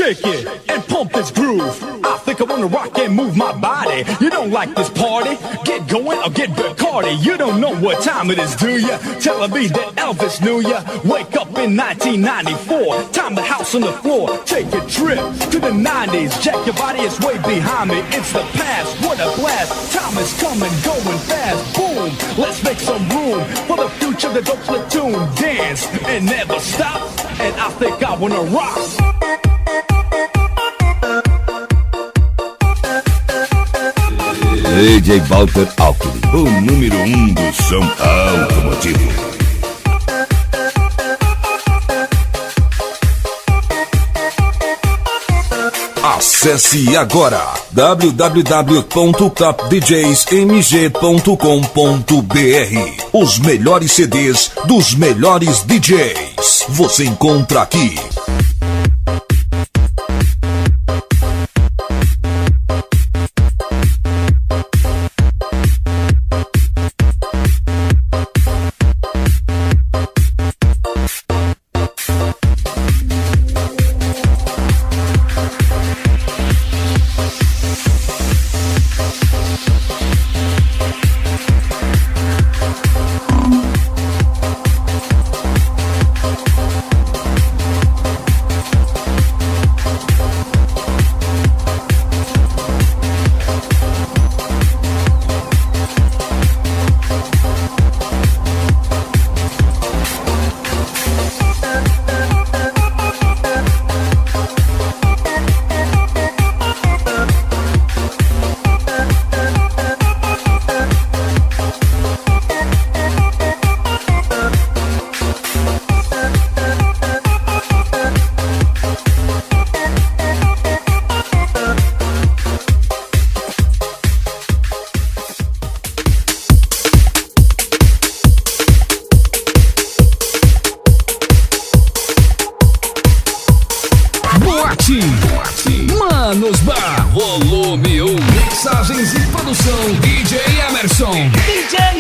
Shake it and pump this groove. I think I wanna rock and move my body. You don't like this party? Get going or get Bacardi. You don't know what time it is, do ya? Telling me that Elvis knew ya. Wake up in 1994. Time to house on the floor. Take a trip to the 90s. Jack, your body is way behind me. It's the past. What a blast. Time is coming, going fast. Boom. Let's make some room for the future. The dope platoon. Dance and never stop. And I think I wanna rock. DJ Walter Alckmin, o número 1 do som automotivo. Acesse agora www.topdjsmg.com.br. Os melhores CDs dos melhores DJs você encontra aqui. Manos Bar, volume 1. Mixagens e produção, DJ Emerson. DJ